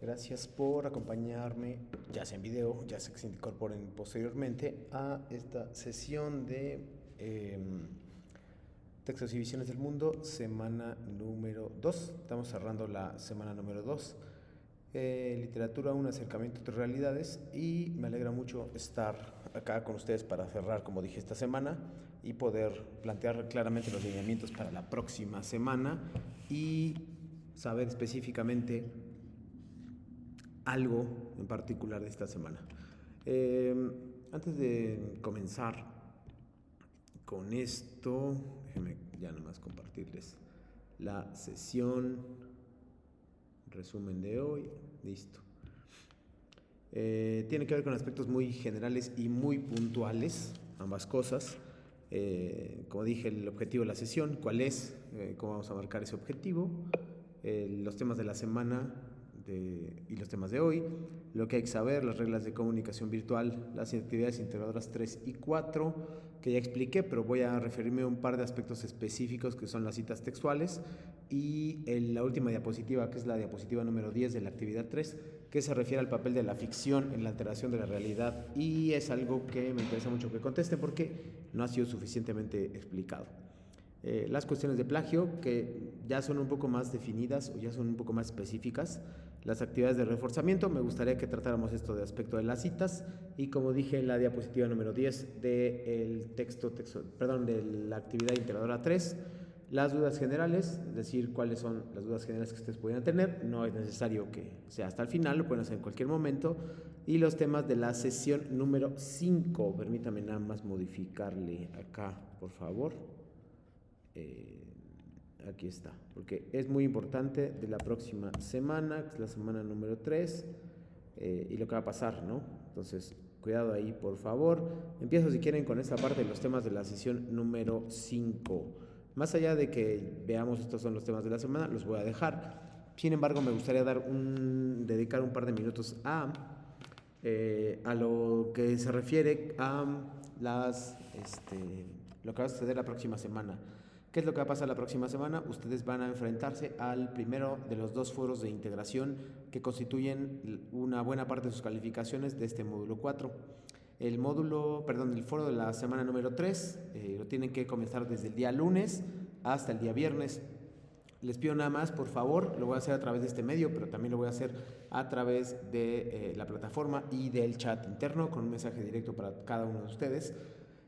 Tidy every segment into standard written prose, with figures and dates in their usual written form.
Gracias por acompañarme, ya sea en video, ya sea que se incorporen posteriormente a esta sesión de Textos y Visiones del Mundo, semana número 2. Estamos cerrando la semana número 2. Literatura, un acercamiento entre realidades, y me alegra mucho estar acá con ustedes para cerrar, como dije, esta semana y poder plantear claramente los lineamientos para la próxima semana y saber específicamente algo en particular de esta semana. Antes de comenzar con esto, déjenme ya nomás compartirles la sesión, resumen de hoy, listo. Tiene que ver con aspectos muy generales y muy puntuales, ambas cosas. Como dije, el objetivo de la sesión, ¿cuál es? ¿Cómo vamos a marcar ese objetivo? Los temas de la semana y los temas de hoy, lo que hay que saber, las reglas de comunicación virtual, las actividades integradoras 3 y 4, que ya expliqué, pero voy a referirme a un par de aspectos específicos que son las citas textuales y la última diapositiva, que es la diapositiva número 10 de la actividad 3, que se refiere al papel de la ficción en la alteración de la realidad, y es algo que me interesa mucho que conteste porque no ha sido suficientemente explicado. Las cuestiones de plagio, que ya son un poco más definidas o ya son un poco más específicas. Las actividades de reforzamiento, me gustaría que tratáramos esto de aspecto de las citas, y como dije en la diapositiva número 10 de la actividad integradora 3, las dudas generales, es decir, cuáles son las dudas generales que ustedes pudieran tener. No es necesario que sea hasta el final, lo pueden hacer en cualquier momento. Y los temas de la sesión número 5, permítame nada más modificarle acá, por favor. Aquí está, porque es muy importante de la próxima semana, que es la semana número 3, y lo que va a pasar, ¿no? Entonces, cuidado ahí, por favor. Empiezo, si quieren, con esta parte de los temas de la sesión número 5. Más allá de que veamos estos son los temas de la semana, los voy a dejar. Sin embargo, me gustaría dedicar un par de minutos a lo que se refiere a lo que va a suceder la próxima semana. ¿Qué es lo que va a pasar la próxima semana? Ustedes van a enfrentarse al primero de los dos foros de integración que constituyen una buena parte de sus calificaciones de este módulo 4. El foro de la semana número 3 lo tienen que comenzar desde el día lunes hasta el día viernes. Les pido nada más, por favor, lo voy a hacer a través de este medio, pero también lo voy a hacer a través de la plataforma y del chat interno, con un mensaje directo para cada uno de ustedes.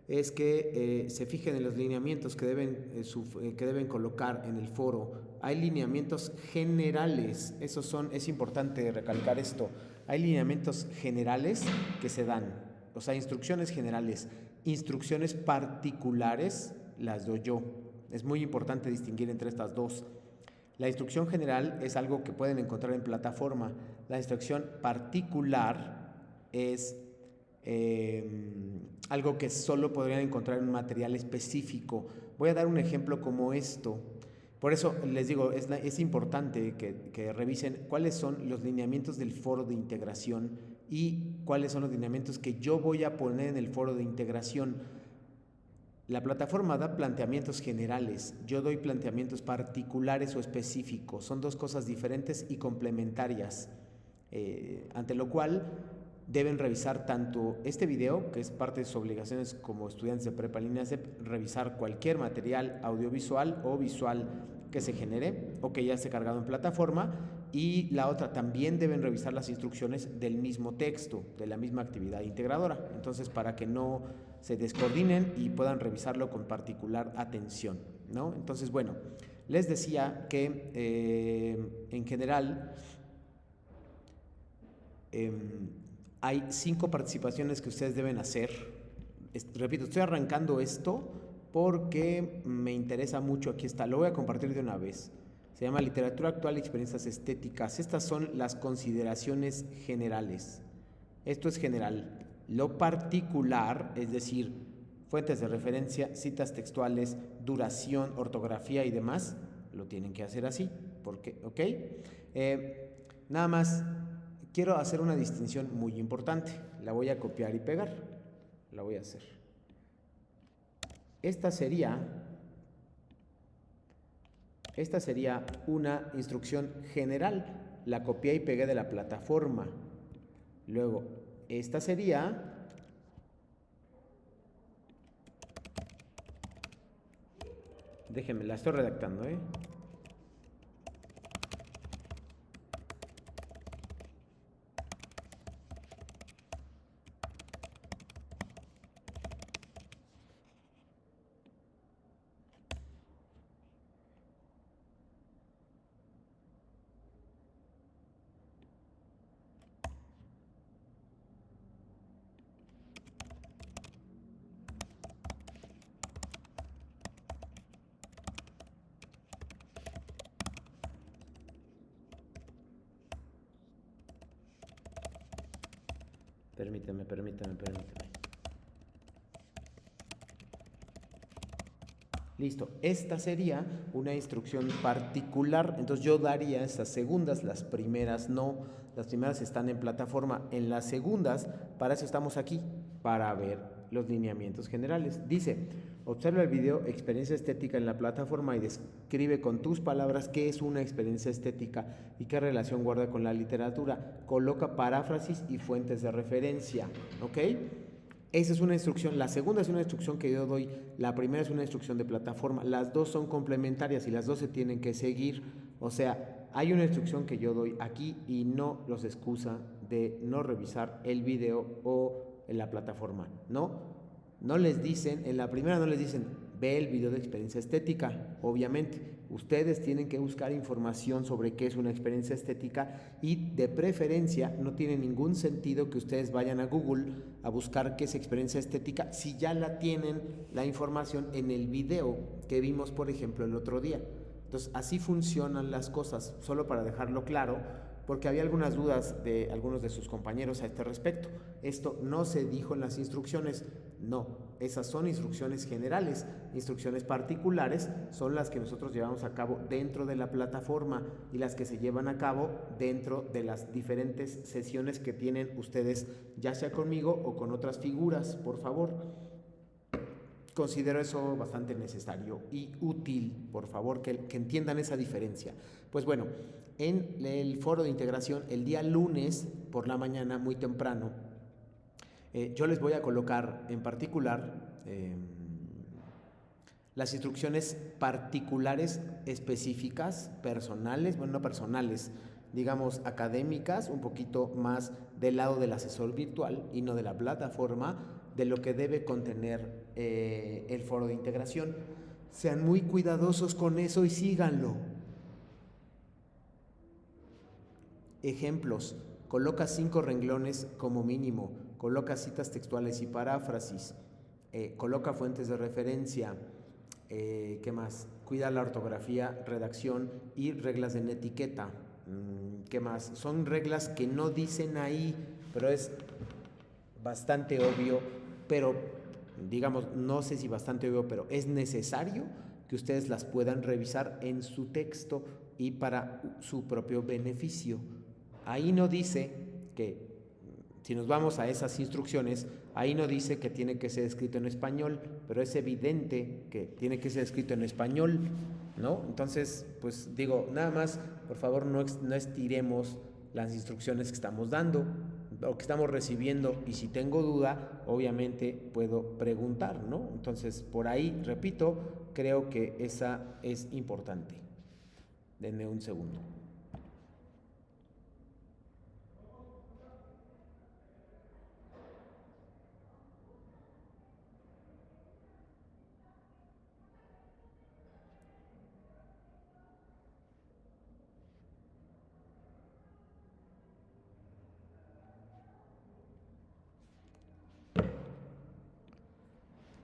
Es que se fijen en los lineamientos que deben colocar en el foro. Hay lineamientos generales, es importante recalcar esto. Hay lineamientos generales que se dan, o sea, instrucciones generales. Instrucciones particulares las doy yo. Es muy importante distinguir entre estas dos. La instrucción general es algo que pueden encontrar en plataforma. La instrucción particular es algo que solo podrían encontrar en un material específico. Voy a dar un ejemplo como esto. Por eso les digo, es importante que revisen cuáles son los lineamientos del foro de integración y cuáles son los lineamientos que yo voy a poner en el foro de integración. La plataforma da planteamientos generales, yo doy planteamientos particulares o específicos. Son dos cosas diferentes y complementarias, ante lo cual deben revisar tanto este video, que es parte de sus obligaciones como estudiantes de prepa línea CEP, revisar cualquier material audiovisual o visual que se genere o que ya esté cargado en plataforma, y la otra, también deben revisar las instrucciones del mismo texto, de la misma actividad integradora. Entonces, para que no se descoordinen y puedan revisarlo con particular atención, ¿no? Entonces, bueno, les decía que en general hay 5 participaciones que ustedes deben hacer. Repito, estoy arrancando esto porque me interesa mucho. Aquí está, lo voy a compartir de una vez. Se llama Literatura Actual y Experiencias Estéticas. Estas son las consideraciones generales. Esto es general. Lo particular, es decir, fuentes de referencia, citas textuales, duración, ortografía y demás, lo tienen que hacer así. Porque, ¿ok? Nada más, quiero hacer una distinción muy importante. La voy a copiar y pegar. La voy a hacer. Esta sería una instrucción general. la copié y pegué de la plataforma. Luego, esta sería... Déjenme, la estoy redactando, ¿eh? Permíteme. Listo, esta sería una instrucción particular, entonces yo daría esas segundas, las primeras no, las primeras están en plataforma, en las segundas, para eso estamos aquí, para ver los lineamientos generales. Dice, observa el video Experiencia Estética en la plataforma y describe con tus palabras qué es una experiencia estética y qué relación guarda con la literatura. Coloca paráfrasis y fuentes de referencia, ¿ok? Esa es una instrucción. La segunda es una instrucción que yo doy. La primera es una instrucción de plataforma. Las dos son complementarias y las dos se tienen que seguir. O sea, hay una instrucción que yo doy aquí y no los excusa de no revisar el video o en la plataforma. No les dicen, en la primera no les dicen, ve el video de experiencia estética. Obviamente, ustedes tienen que buscar información sobre qué es una experiencia estética y de preferencia no tiene ningún sentido que ustedes vayan a Google a buscar qué es experiencia estética si ya la tienen la información en el video que vimos, por ejemplo, el otro día. Entonces, así funcionan las cosas, solo para dejarlo claro, porque había algunas dudas de algunos de sus compañeros a este respecto. Esto no se dijo en las instrucciones, no, esas son instrucciones generales. Instrucciones particulares son las que nosotros llevamos a cabo dentro de la plataforma y las que se llevan a cabo dentro de las diferentes sesiones que tienen ustedes, ya sea conmigo o con otras figuras, por favor. Considero eso bastante necesario y útil, por favor, que entiendan esa diferencia. Pues bueno, en el foro de integración, el día lunes por la mañana, muy temprano, yo les voy a colocar en particular las instrucciones particulares específicas, personales, bueno, no personales, digamos académicas, un poquito más del lado del asesor virtual y no de la plataforma, de lo que debe contener el foro de integración. Sean muy cuidadosos con eso y síganlo. Ejemplos, coloca 5 renglones como mínimo, coloca citas textuales y paráfrasis, coloca fuentes de referencia, ¿qué más? Cuida la ortografía, redacción y reglas de etiqueta. ¿Qué más? Son reglas que no dicen ahí, pero es bastante obvio, pero digamos, no sé si bastante obvio, pero es necesario que ustedes las puedan revisar en su texto y para su propio beneficio. Ahí no dice que, si nos vamos a esas instrucciones, ahí no dice que tiene que ser escrito en español, pero es evidente que tiene que ser escrito en español, ¿no? Entonces, pues digo, nada más, por favor, no estiremos las instrucciones que estamos dando o que estamos recibiendo, y si tengo duda, obviamente puedo preguntar, ¿no? Entonces, por ahí, repito, creo que esa es importante. Denme un segundo.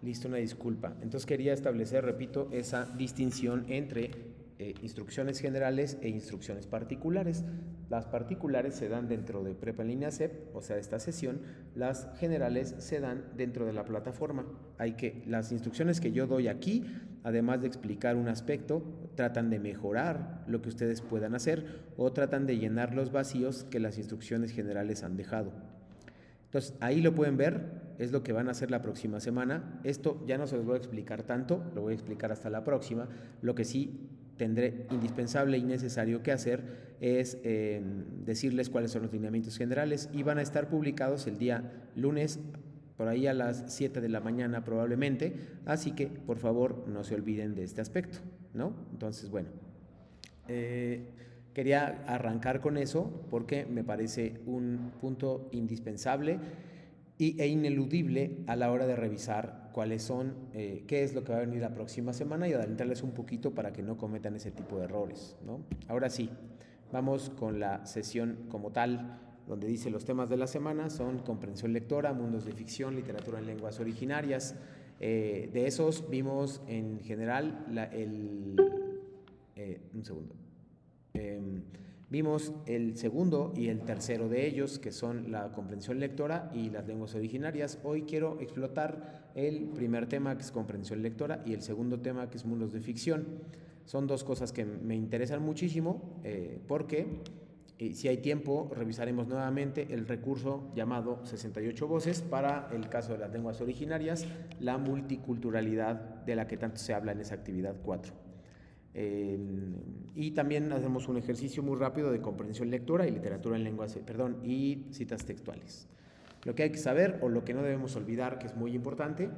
Listo, una disculpa. Entonces quería establecer, repito, esa distinción entre instrucciones generales e instrucciones particulares. Las particulares se dan dentro de Prepa en Línea CEP, o sea, esta sesión. Las generales se dan dentro de la plataforma. Las instrucciones que yo doy aquí, además de explicar un aspecto, tratan de mejorar lo que ustedes puedan hacer o tratan de llenar los vacíos que las instrucciones generales han dejado. Entonces, ahí lo pueden ver, es lo que van a hacer la próxima semana. Esto ya no se los voy a explicar tanto, lo voy a explicar hasta la próxima. Lo que sí tendré indispensable y necesario que hacer es decirles cuáles son los lineamientos generales y van a estar publicados el día lunes por ahí a las 7 de la mañana probablemente, así que por favor no se olviden de este aspecto, ¿no? Entonces, bueno, quería arrancar con eso porque me parece un punto indispensable e ineludible a la hora de revisar cuáles son, qué es lo que va a venir la próxima semana y adelantarles un poquito para que no cometan ese tipo de errores, ¿no? Ahora sí, vamos con la sesión como tal, donde dice los temas de la semana son comprensión lectora, mundos de ficción, literatura en lenguas originarias. De esos vimos en general un segundo. Vimos el segundo y el tercero de ellos, que son la comprensión lectora y las lenguas originarias. Hoy quiero explotar el primer tema, que es comprensión lectora, y el segundo tema, que es mundos de ficción. Son dos cosas que me interesan muchísimo porque si hay tiempo revisaremos nuevamente el recurso llamado 68 voces para el caso de las lenguas originarias, la multiculturalidad de la que tanto se habla en esa actividad 4. Y también hacemos un ejercicio muy rápido de comprensión lectora y literatura en lenguas, y citas textuales. Lo que hay que saber o lo que no debemos olvidar, que es muy importante,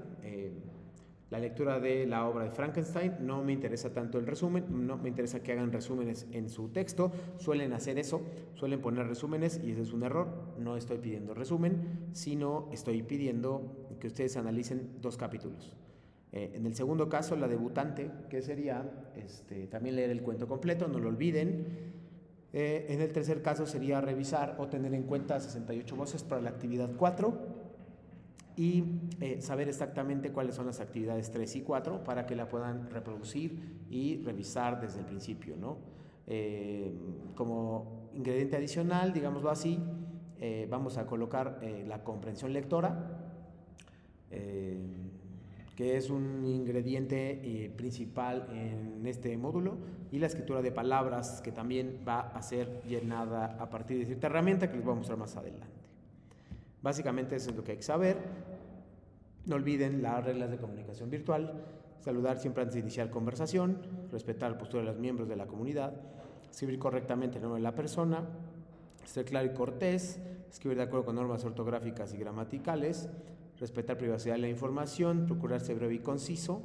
la lectura de la obra de Frankenstein, no me interesa tanto el resumen, no me interesa que hagan resúmenes en su texto, suelen hacer eso, suelen poner resúmenes y ese es un error. No estoy pidiendo resumen, sino estoy pidiendo que ustedes analicen 2 capítulos. En el segundo caso, la debutante, que sería también leer el cuento completo, no lo olviden. En el tercer caso sería revisar o tener en cuenta 68 voces para la actividad 4 y saber exactamente cuáles son las actividades 3 y 4 para que la puedan reproducir y revisar desde el principio, ¿no? Como ingrediente adicional, digámoslo así, vamos a colocar la comprensión lectora, que es un ingrediente principal en este módulo, y la escritura de palabras, que también va a ser llenada a partir de cierta herramienta que les voy a mostrar más adelante. Básicamente eso es lo que hay que saber. No olviden las reglas de comunicación virtual: saludar siempre antes de iniciar conversación, respetar la postura de los miembros de la comunidad, escribir correctamente el nombre de la persona, ser claro y cortés, escribir de acuerdo con normas ortográficas y gramaticales, respetar privacidad de la información, procurar ser breve y conciso,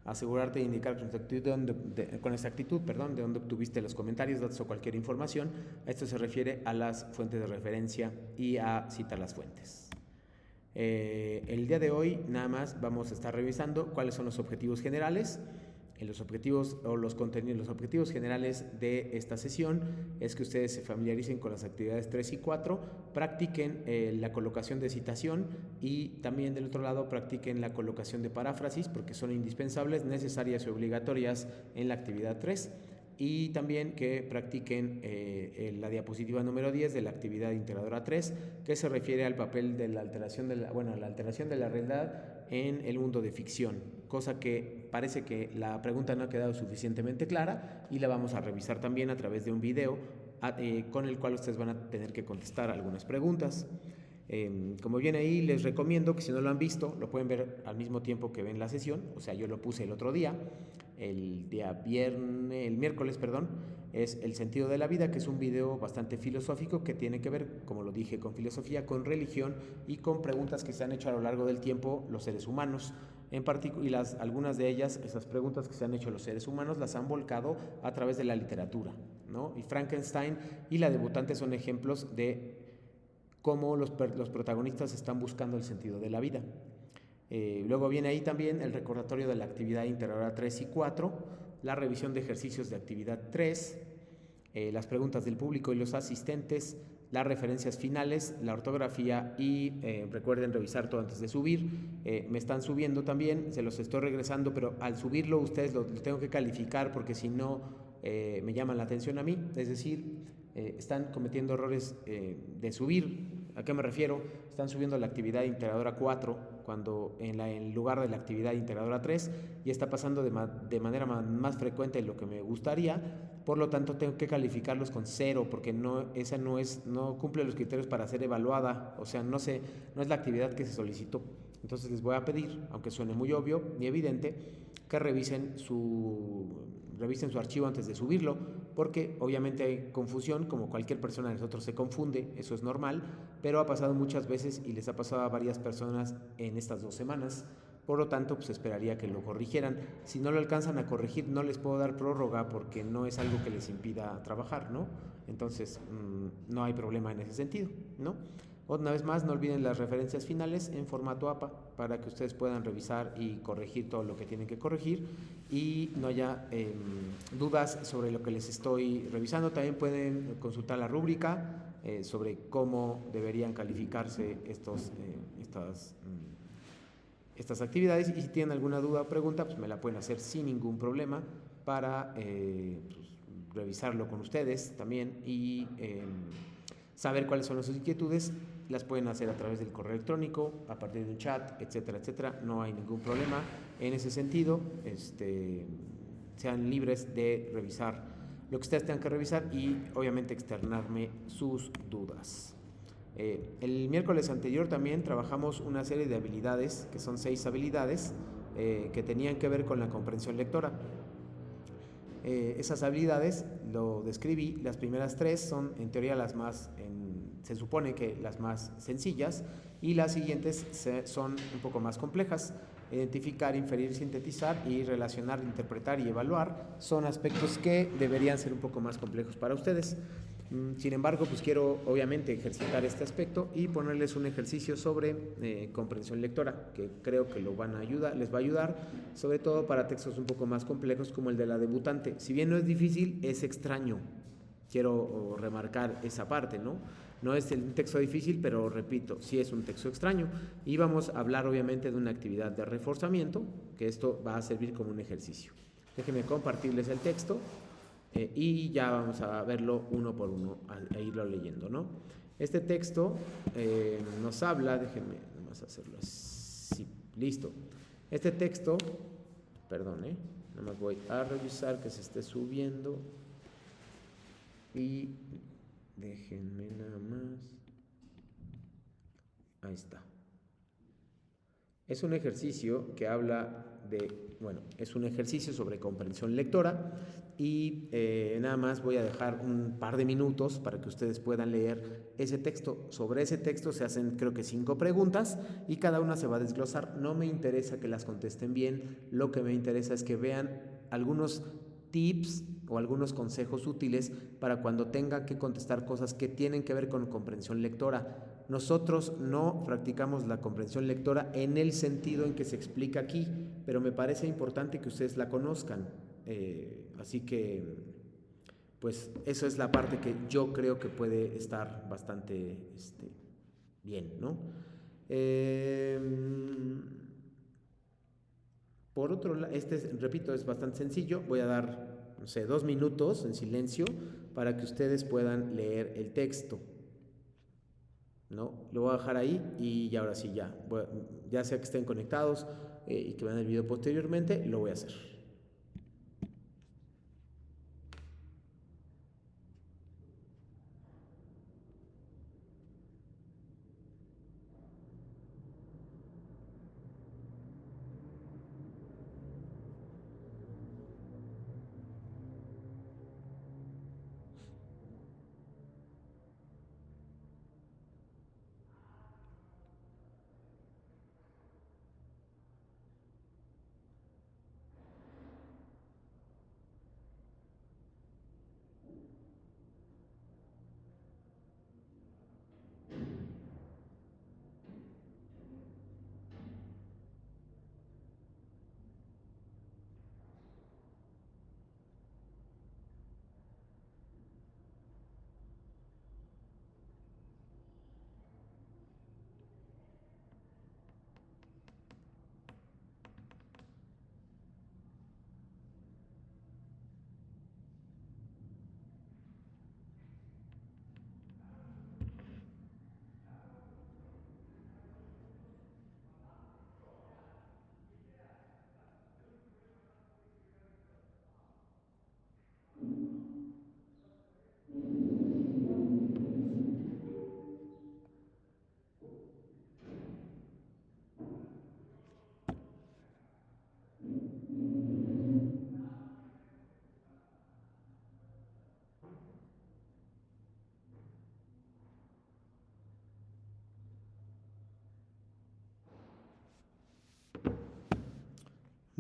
asegurarte de indicar con exactitud, de dónde obtuviste los comentarios, datos o cualquier información. A esto se refiere a las fuentes de referencia y a citar las fuentes. El día de hoy nada más vamos a estar revisando cuáles son los objetivos generales. Los objetivos o los contenidos, los objetivos generales de esta sesión es que ustedes se familiaricen con las actividades 3 y 4, practiquen la colocación de citación y también del otro lado practiquen la colocación de paráfrasis, porque son indispensables, necesarias y obligatorias en la actividad 3, y también que practiquen la diapositiva número 10 de la actividad integradora 3, que se refiere al papel de la alteración de la alteración de la realidad en el mundo de ficción, cosa que parece que la pregunta no ha quedado suficientemente clara y la vamos a revisar también a través de un video con el cual ustedes van a tener que contestar algunas preguntas. Como viene ahí, les recomiendo que si no lo han visto, lo pueden ver al mismo tiempo que ven la sesión. O sea, yo lo puse el otro día, el miércoles, es El sentido de la vida, que es un video bastante filosófico que tiene que ver, como lo dije, con filosofía, con religión y con preguntas que se han hecho a lo largo del tiempo los seres humanos. En particular, y algunas de ellas, esas preguntas que se han hecho los seres humanos, las han volcado a través de la literatura, ¿no? Y Frankenstein y la debutante son ejemplos de cómo los protagonistas están buscando el sentido de la vida. Luego viene ahí también el recordatorio de la actividad integradora 3 y 4, la revisión de ejercicios de actividad 3, las preguntas del público y los asistentes, las referencias finales, la ortografía y recuerden revisar todo antes de subir. Me están subiendo también, se los estoy regresando, pero al subirlo ustedes lo tengo que calificar porque si no me llaman la atención a mí, es decir, están cometiendo errores de subir. ¿A qué me refiero? Están subiendo la actividad integradora 4 cuando en lugar de la actividad integradora 3 y está pasando de manera más frecuente de lo que me gustaría. Por lo tanto, tengo que calificarlos con 0 porque esa no cumple los criterios para ser evaluada. O sea, no es la actividad que se solicitó. Entonces les voy a pedir, aunque suene muy obvio y evidente, que revisen revisen su archivo antes de subirlo, porque obviamente hay confusión, como cualquier persona de nosotros se confunde, eso es normal, pero ha pasado muchas veces y les ha pasado a varias personas en estas 2 semanas. Por lo tanto, pues esperaría que lo corrigieran. Si no lo alcanzan a corregir, no les puedo dar prórroga porque no es algo que les impida trabajar, ¿no? Entonces, no hay problema en ese sentido, ¿no? Una vez más, no olviden las referencias finales en formato APA para que ustedes puedan revisar y corregir todo lo que tienen que corregir y no haya dudas sobre lo que les estoy revisando. También pueden consultar la rúbrica sobre cómo deberían calificarse estas actividades, y si tienen alguna duda o pregunta, pues me la pueden hacer sin ningún problema para pues, revisarlo con ustedes también y saber cuáles son sus inquietudes. Las pueden hacer a través del correo electrónico, a partir de un chat, etcétera, etcétera. No hay ningún problema en ese sentido. Sean libres de revisar lo que ustedes tengan que revisar y obviamente externarme sus dudas. El miércoles anterior también trabajamos una serie de habilidades, que son 6 habilidades, que tenían que ver con la comprensión lectora. Esas habilidades lo describí, las primeras 3 son en teoría se supone que las más sencillas, y las siguientes son un poco más complejas. Identificar, inferir, sintetizar y relacionar, interpretar y evaluar son aspectos que deberían ser un poco más complejos para ustedes. Sin embargo, pues quiero obviamente ejercitar este aspecto y ponerles un ejercicio sobre comprensión lectora, que creo que les va a ayudar, sobre todo para textos un poco más complejos como el de la debutante. Si bien no es difícil, es extraño. Quiero remarcar esa parte, ¿no? No es un texto difícil, pero repito, sí es un texto extraño. Y vamos a hablar obviamente de una actividad de reforzamiento, que esto va a servir como un ejercicio. Déjenme compartirles el texto. Y ya vamos a verlo uno por uno, a irlo leyendo, ¿no? Este texto nos habla, déjenme nomás hacerlo así, listo. Este texto, perdón, nada más voy a revisar que se esté subiendo y déjenme nada más, ahí está. Es un ejercicio que habla es un ejercicio sobre comprensión lectora y nada más voy a dejar un par de minutos para que ustedes puedan leer ese texto. Sobre ese texto se hacen creo que 5 preguntas y cada una se va a desglosar. No me interesa que las contesten bien, lo que me interesa es que vean algunos tips o algunos consejos útiles para cuando tengan que contestar cosas que tienen que ver con comprensión lectora. Nosotros no practicamos la comprensión lectora en el sentido en que se explica aquí, pero me parece importante que ustedes la conozcan. Así que, pues, eso es la parte que yo creo que puede estar bastante bien, ¿no? Por otro lado, repito, es bastante sencillo. Voy a dar, no sé, 2 minutos en silencio para que ustedes puedan leer el texto. ¿No? Lo voy a dejar ahí y ahora sí ya sea que estén conectados y que vean el video posteriormente, lo voy a hacer.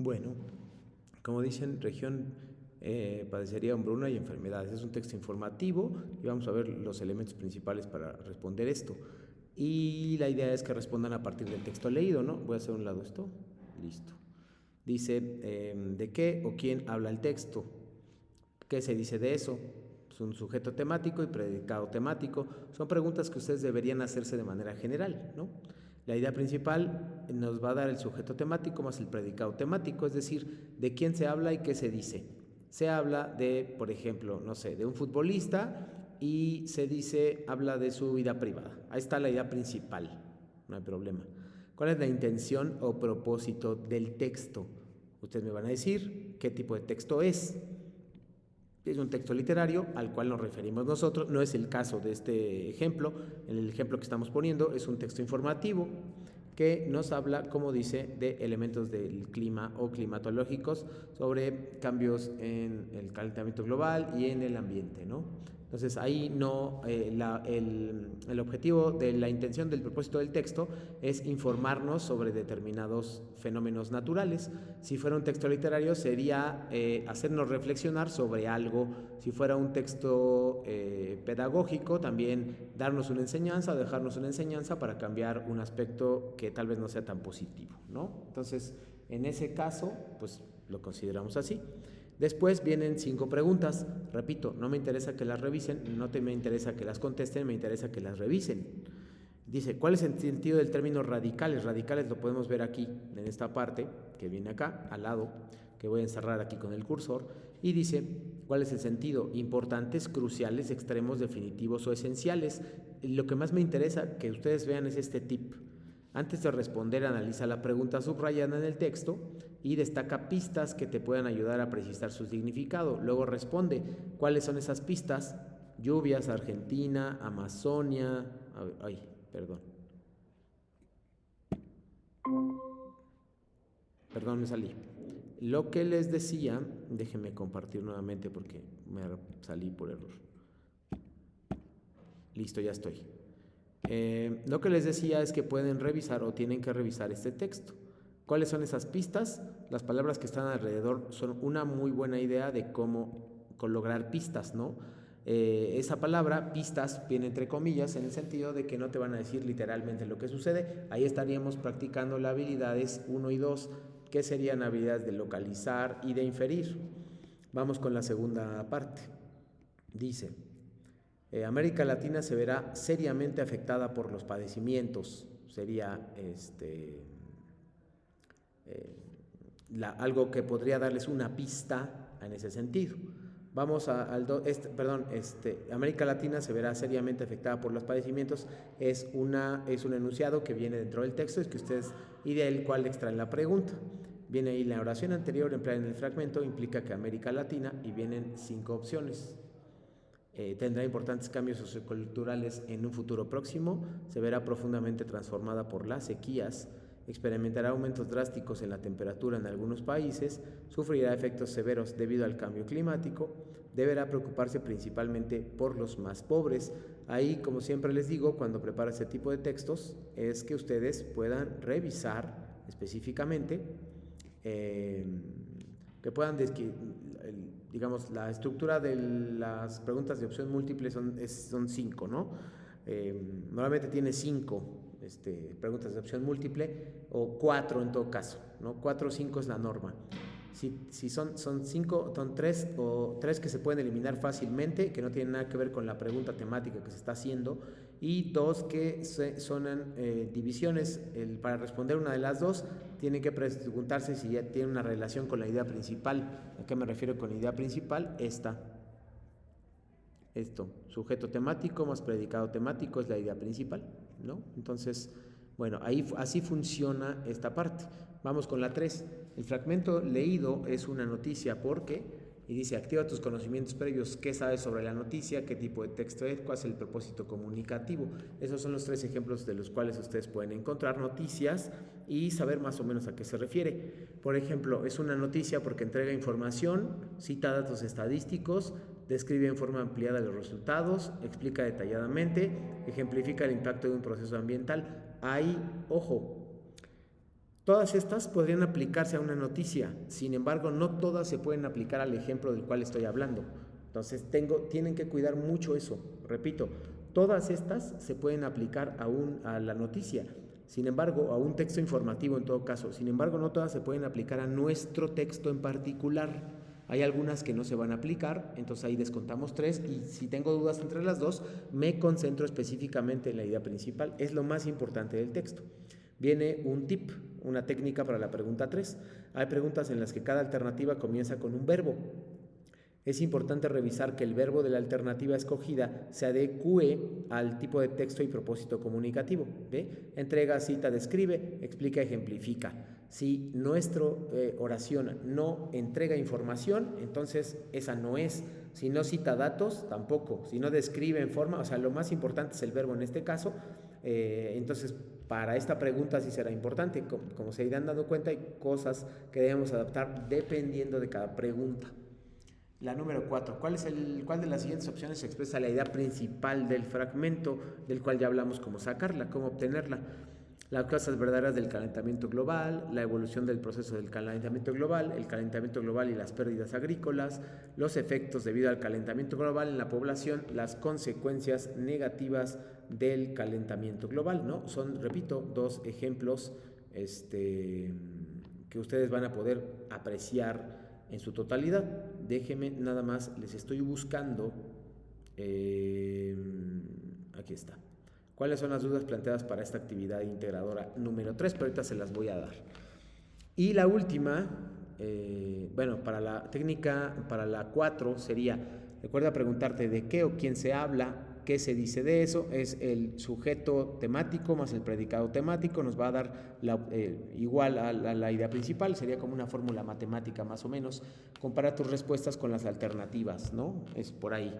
Bueno, como dicen, región padecería hambruna y enfermedades. Es un texto informativo y vamos a ver los elementos principales para responder esto. Y la idea es que respondan a partir del texto leído, ¿no? Voy a hacer a un lado esto. Listo. Dice, ¿de qué o quién habla el texto? ¿Qué se dice de eso? Es un sujeto temático y predicado temático. Son preguntas que ustedes deberían hacerse de manera general, ¿no? La idea principal nos va a dar el sujeto temático más el predicado temático, es decir, de quién se habla y qué se dice. Se habla de, por ejemplo, no sé, de un futbolista y se dice, habla de su vida privada. Ahí está la idea principal, no hay problema. ¿Cuál es la intención o propósito del texto? Ustedes me van a decir qué tipo de texto es. Es un texto literario al cual nos referimos nosotros, no es el caso de este ejemplo, en el ejemplo que estamos poniendo es un texto informativo que nos habla, como dice, de elementos del clima o climatológicos sobre cambios en el calentamiento global y en el ambiente, ¿no? Entonces ahí no, el objetivo de la intención del propósito del texto es informarnos sobre determinados fenómenos naturales. Si fuera un texto literario sería hacernos reflexionar sobre algo. Si fuera un texto pedagógico, también darnos una enseñanza, dejarnos una enseñanza para cambiar un aspecto que tal vez no sea tan positivo, ¿no? Entonces, en ese caso, pues lo consideramos así. Después vienen 5 preguntas. Repito, no me interesa que las revisen, me interesa que las contesten, me interesa que las revisen. Dice, ¿cuál es el sentido del término radicales? Radicales lo podemos ver aquí, en esta parte, que viene acá, al lado, que voy a encerrar aquí con el cursor. Y dice, ¿cuál es el sentido? Importantes, cruciales, extremos, definitivos o esenciales. Lo que más me interesa que ustedes vean es este tip. Antes de responder, analiza la pregunta subrayada en el texto y destaca pistas que te puedan ayudar a precisar su significado. Luego responde, ¿cuáles son esas pistas? Lluvias, Argentina, Amazonia... Perdón, me salí. Lo que les decía, déjenme compartir nuevamente porque me salí por error. Listo, ya estoy. Lo que les decía es que pueden revisar o tienen que revisar este texto. ¿Cuáles son esas pistas? Las palabras que están alrededor son una muy buena idea de cómo lograr pistas, ¿no? Esa palabra, pistas, viene entre comillas en el sentido de que no te van a decir literalmente lo que sucede. Ahí estaríamos practicando las habilidades 1 y 2, que serían habilidades de localizar y de inferir. Vamos con la segunda parte. Dice, América Latina se verá seriamente afectada por los padecimientos. Sería algo que podría darles una pista en ese sentido. Vamos América Latina se verá seriamente afectada por los padecimientos. Es un enunciado que viene dentro del texto, es que ustedes y de él cuál extraen la pregunta. Viene ahí la oración anterior empleada en el fragmento, implica que América Latina, y vienen 5 opciones. Tendrá importantes cambios socioculturales en un futuro próximo, se verá profundamente transformada por las sequías, experimentará aumentos drásticos en la temperatura en algunos países, sufrirá efectos severos debido al cambio climático, deberá preocuparse principalmente por los más pobres. Ahí, como siempre les digo, cuando preparo este tipo de textos, es que ustedes puedan revisar específicamente, que puedan digamos, la estructura de las preguntas de opción múltiple son 5, ¿no? Normalmente tiene 5 preguntas de opción múltiple, o 4 en todo caso, ¿no? 4 o 5 es la norma. Si son 5, son 3 o 3 que se pueden eliminar fácilmente, que no tienen nada que ver con la pregunta temática que se está haciendo, y 2 que son divisiones. Para responder una de las 2 tienen que preguntarse si ya tiene una relación con la idea principal. ¿A qué me refiero con idea principal? Esto, sujeto temático más predicado temático es la idea principal, ¿no? Entonces, bueno, así funciona esta parte. Vamos con la 3. El fragmento leído es una noticia porque, y dice, activa tus conocimientos previos. ¿Qué sabes sobre la noticia? ¿Qué tipo de texto es? ¿Cuál es el propósito comunicativo? Esos son los 3 ejemplos de los cuales ustedes pueden encontrar noticias y saber más o menos a qué se refiere. Por ejemplo, es una noticia porque entrega información, cita datos estadísticos, describe en forma ampliada los resultados, explica detalladamente, ejemplifica el impacto de un proceso ambiental. Ahí, ojo, Todas estas podrían aplicarse a una noticia, sin embargo, no todas se pueden aplicar al ejemplo del cual estoy hablando. Entonces, tienen que cuidar mucho eso. Repito, todas estas se pueden aplicar a la noticia, sin embargo, a un texto informativo en todo caso. Sin embargo, no todas se pueden aplicar a nuestro texto en particular. Hay algunas que no se van a aplicar, entonces ahí descontamos 3 y si tengo dudas entre las dos, me concentro específicamente en la idea principal. Es lo más importante del texto. Viene un tip, una técnica para la pregunta 3. Hay preguntas en las que cada alternativa comienza con un verbo. Es importante revisar que el verbo de la alternativa escogida se adecue al tipo de texto y propósito comunicativo. ¿Ve? Entrega, cita, describe, explica, ejemplifica. Si nuestra oración no entrega información, entonces esa no es. Si no cita datos, tampoco. Si no describe en forma, o sea, lo más importante es el verbo en este caso. Entonces, para esta pregunta sí será importante. Como se irán dando cuenta, hay cosas que debemos adaptar dependiendo de cada pregunta. La número 4. ¿Cuál de las siguientes opciones expresa la idea principal del fragmento, del cual ya hablamos cómo sacarla, cómo obtenerla? Las causas verdaderas del calentamiento global, la evolución del proceso del calentamiento global, el calentamiento global y las pérdidas agrícolas, los efectos debido al calentamiento global en la población, las consecuencias negativas del calentamiento global, ¿no? Son, repito, 2 ejemplos que ustedes van a poder apreciar en su totalidad. Déjenme nada más, les estoy buscando. Aquí está. ¿Cuáles son las dudas planteadas para esta actividad integradora número 3? Pero ahorita se las voy a dar. Y la última, para la técnica, para la 4 sería, recuerda preguntarte de qué o quién se habla, qué se dice de eso, es el sujeto temático más el predicado temático, nos va a dar igual a la idea principal, sería como una fórmula matemática más o menos. Compara tus respuestas con las alternativas, ¿no? Es por ahí.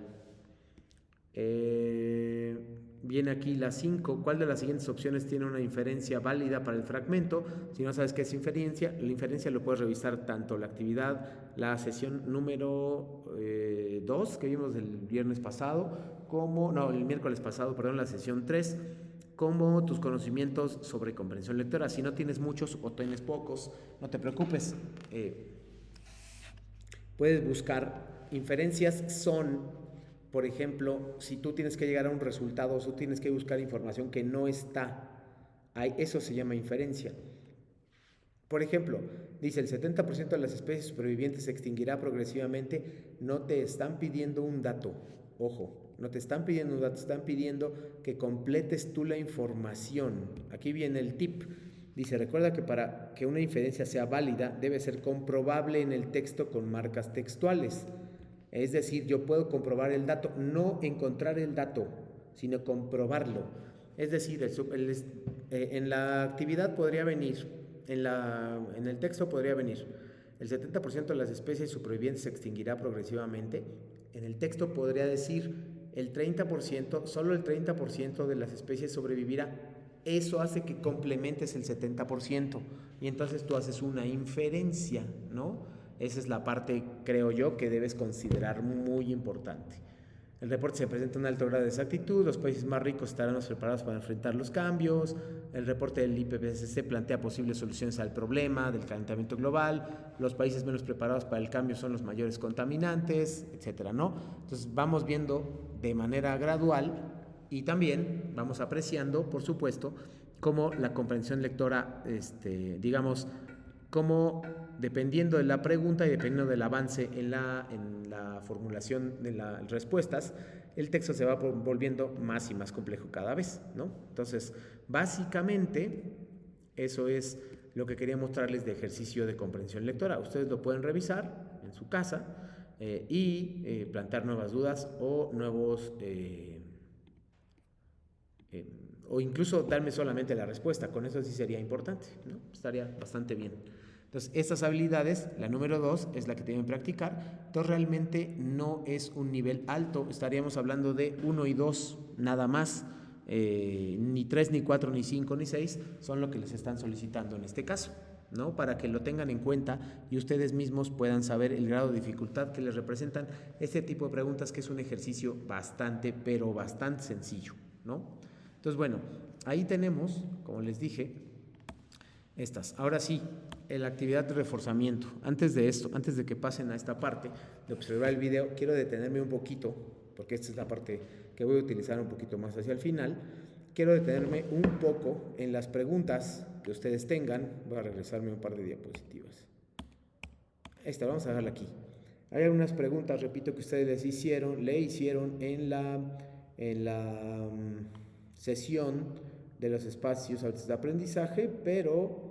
Viene aquí la 5. ¿Cuál de las siguientes opciones tiene una inferencia válida para el fragmento? Si no sabes qué es inferencia, la inferencia lo puedes revisar tanto la actividad, la sesión número 2 que vimos el viernes pasado, el miércoles pasado, la sesión 3, como tus conocimientos sobre comprensión lectora. Si no tienes muchos o tienes pocos, no te preocupes. Puedes buscar inferencias por ejemplo, si tú tienes que llegar a un resultado, tú tienes que buscar información que no está ahí, eso se llama inferencia. Por ejemplo, dice el 70% de las especies supervivientes se extinguirá progresivamente. No te están pidiendo un dato, ojo, no te están pidiendo un dato, están pidiendo que completes tú la información. Aquí viene el tip. Dice, recuerda que para que una inferencia sea válida, debe ser comprobable en el texto con marcas textuales. Es decir, yo puedo comprobar el dato, no encontrar el dato, sino comprobarlo. Es decir, en la actividad podría venir, en el texto podría venir, el 70% de las especies supervivientes se extinguirá progresivamente. En el texto podría decir, el 30%, solo el 30% de las especies sobrevivirá. Eso hace que complementes el 70%. Y entonces tú haces una inferencia, ¿no? Esa es la parte, creo yo, que debes considerar muy importante. El reporte se presenta un alto grado de exactitud, los países más ricos estarán más preparados para enfrentar los cambios, el reporte del IPCC plantea posibles soluciones al problema del calentamiento global, los países menos preparados para el cambio son los mayores contaminantes, etcétera, ¿no? Entonces vamos viendo de manera gradual y también vamos apreciando, por supuesto, cómo la comprensión lectora, cómo dependiendo de la pregunta y dependiendo del avance en la formulación de las respuestas, el texto se va volviendo más y más complejo cada vez, ¿no? Entonces, básicamente, eso es lo que quería mostrarles de ejercicio de comprensión lectora. Ustedes lo pueden revisar en su casa y plantear nuevas dudas o nuevos... o incluso darme solamente la respuesta, con eso sí sería importante, ¿no? Estaría bastante bien. Entonces, estas habilidades, la número 2 es la que deben practicar, entonces realmente no es un nivel alto, estaríamos hablando de 1 y 2 nada más, ni 3, ni 4, ni 5, ni 6 son lo que les están solicitando en este caso, ¿no? Para que lo tengan en cuenta y ustedes mismos puedan saber el grado de dificultad que les representan este tipo de preguntas, que es un ejercicio bastante, pero bastante sencillo, ¿no? Entonces, bueno, ahí tenemos, como les dije, Estas. Ahora sí, la actividad de reforzamiento. Antes de esto, antes de que pasen a esta parte de observar el video, quiero detenerme un poquito, porque esta es la parte que voy a utilizar un poquito más hacia el final. Quiero detenerme un poco en las preguntas que ustedes tengan. Voy a regresarme un par de diapositivas. Esta, vamos a dejarla aquí. Hay algunas preguntas, repito, que ustedes le hicieron en la sesión de los espacios altos de aprendizaje, pero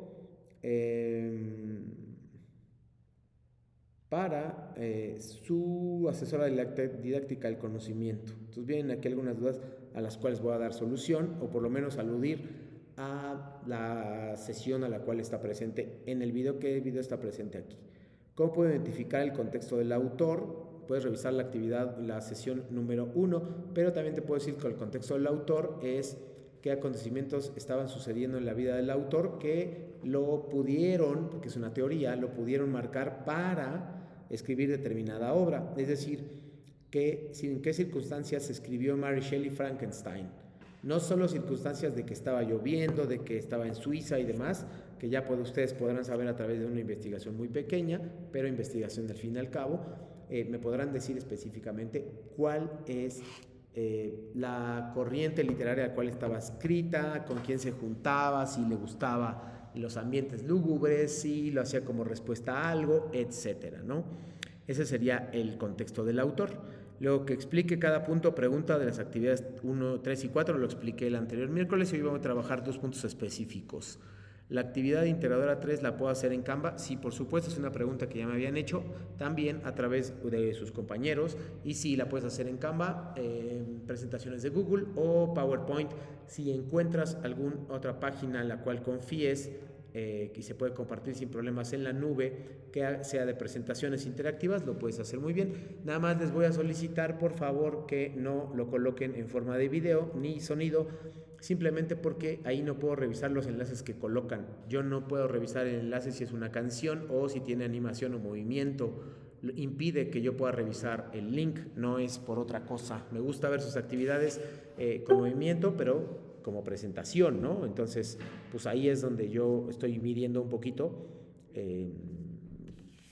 para su asesora didáctica del conocimiento. Entonces vienen aquí algunas dudas a las cuales voy a dar solución, o por lo menos aludir a la sesión a la cual está presente en el video. ¿Qué video está presente aquí? ¿Cómo puedo identificar el contexto del autor? Puedes revisar la actividad, la sesión número 1, pero también te puedo decir que el contexto del autor es qué acontecimientos estaban sucediendo en la vida del autor que lo pudieron, porque es una teoría, lo pudieron marcar para escribir determinada obra. Es decir, en qué circunstancias escribió Mary Shelley Frankenstein. No solo circunstancias de que estaba lloviendo, de que estaba en Suiza y demás, que ya ustedes podrán saber a través de una investigación muy pequeña, pero investigación al fin y al cabo, me podrán decir específicamente cuál es la corriente literaria a la cual estaba escrita, con quién se juntaba, si le gustaba los ambientes lúgubres, si lo hacía como respuesta a algo, etcétera, ¿no? Ese sería el contexto del autor. Luego que explique cada punto, pregunta de las actividades 1, 3 y 4, lo expliqué el anterior miércoles y hoy vamos a trabajar 2 puntos específicos. ¿La actividad integradora 3 la puedo hacer en Canva? Sí, por supuesto, es una pregunta que ya me habían hecho también a través de sus compañeros, y sí, la puedes hacer en Canva, presentaciones de Google o PowerPoint. Si encuentras alguna otra página en la cual confíes y se puede compartir sin problemas en la nube, que sea de presentaciones interactivas, lo puedes hacer muy bien. Nada más les voy a solicitar, por favor, que no lo coloquen en forma de video ni sonido, simplemente porque ahí no puedo revisar los enlaces que colocan. Yo no puedo revisar el enlace si es una canción o si tiene animación o movimiento. Impide que yo pueda revisar el link, no es por otra cosa. Me gusta ver sus actividades con movimiento, pero como presentación, ¿no? Entonces, pues ahí es donde yo estoy midiendo un poquito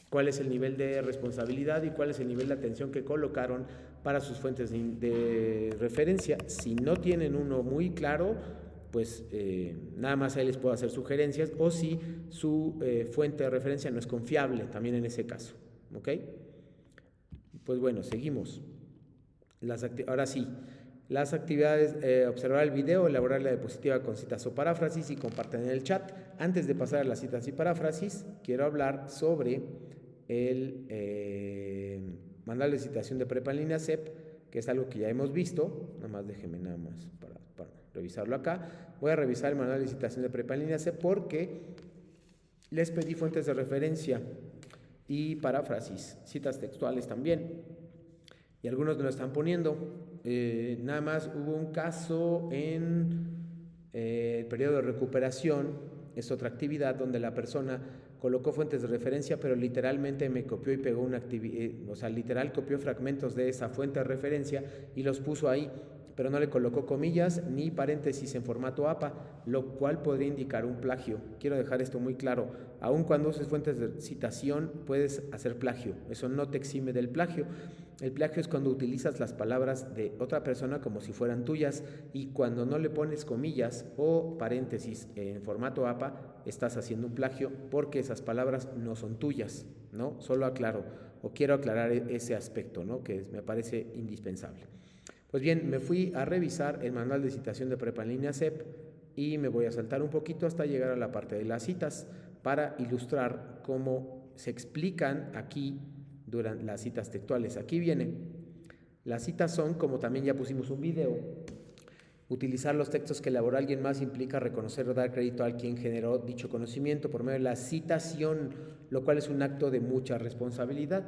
cuál es el nivel de responsabilidad y cuál es el nivel de atención que colocaron para sus fuentes de referencia. Si no tienen uno muy claro, pues nada más ahí les puedo hacer sugerencias, o si su fuente de referencia no es confiable, también en ese caso, ¿ok? Pues bueno, seguimos. Ahora sí, las actividades, observar el video, elaborar la diapositiva con citas o paráfrasis y comparten en el chat. Antes de pasar a las citas y paráfrasis, quiero hablar sobre el manual de citación de prepa en línea CEP, que es algo que ya hemos visto. Nada más déjenme para revisarlo acá. Voy a revisar el manual de citación de prepa en línea CEP porque les pedí fuentes de referencia y paráfrasis, citas textuales también, y algunos me lo están poniendo. Nada más hubo un caso en el periodo de recuperación, es otra actividad donde la persona colocó fuentes de referencia, pero literalmente me copió y pegó una actividad, o sea, literal copió fragmentos de esa fuente de referencia y los puso ahí, pero no le colocó comillas ni paréntesis en formato APA, lo cual podría indicar un plagio. Quiero dejar esto muy claro. Aun cuando uses fuentes de citación, puedes hacer plagio. Eso no te exime del plagio. El plagio es cuando utilizas las palabras de otra persona como si fueran tuyas, y cuando no le pones comillas o paréntesis en formato APA, estás haciendo un plagio porque esas palabras no son tuyas, ¿no? Solo aclaro, o quiero aclarar ese aspecto, ¿no? Que me parece indispensable. Pues bien, me fui a revisar el manual de citación de prepa en línea CEP y me voy a saltar un poquito hasta llegar a la parte de las citas para ilustrar cómo se explican aquí durante las citas textuales. Aquí viene. Las citas son, como también ya pusimos un video, utilizar los textos que elaboró alguien más implica reconocer o dar crédito a quien generó dicho conocimiento por medio de la citación, lo cual es un acto de mucha responsabilidad.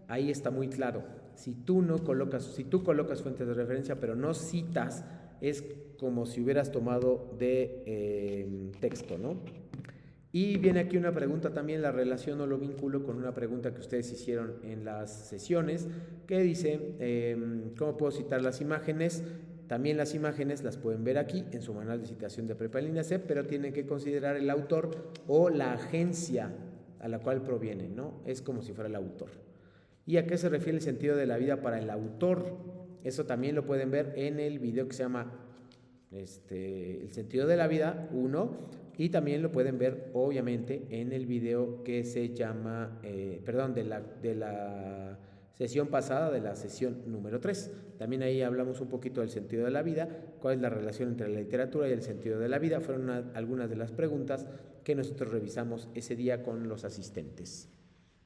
Ahí está muy claro. Si tú colocas fuentes de referencia pero no citas, es como si hubieras tomado de texto, ¿no? Y viene aquí una pregunta también, la relaciono, lo vinculo con una pregunta que ustedes hicieron en las sesiones, que dice, ¿cómo puedo citar las imágenes? También las imágenes las pueden ver aquí en su manual de citación de prepa en línea CEP, pero tienen que considerar el autor o la agencia a la cual proviene, ¿no? Es como si fuera el autor. ¿Y a qué se refiere el sentido de la vida para el autor? Eso también lo pueden ver en el video que se llama El sentido de la vida 1, y también lo pueden ver obviamente en el video que se llama, de la sesión pasada, de la sesión número 3. También ahí hablamos un poquito del sentido de la vida, cuál es la relación entre la literatura y el sentido de la vida. Fueron algunas de las preguntas que nosotros revisamos ese día con los asistentes,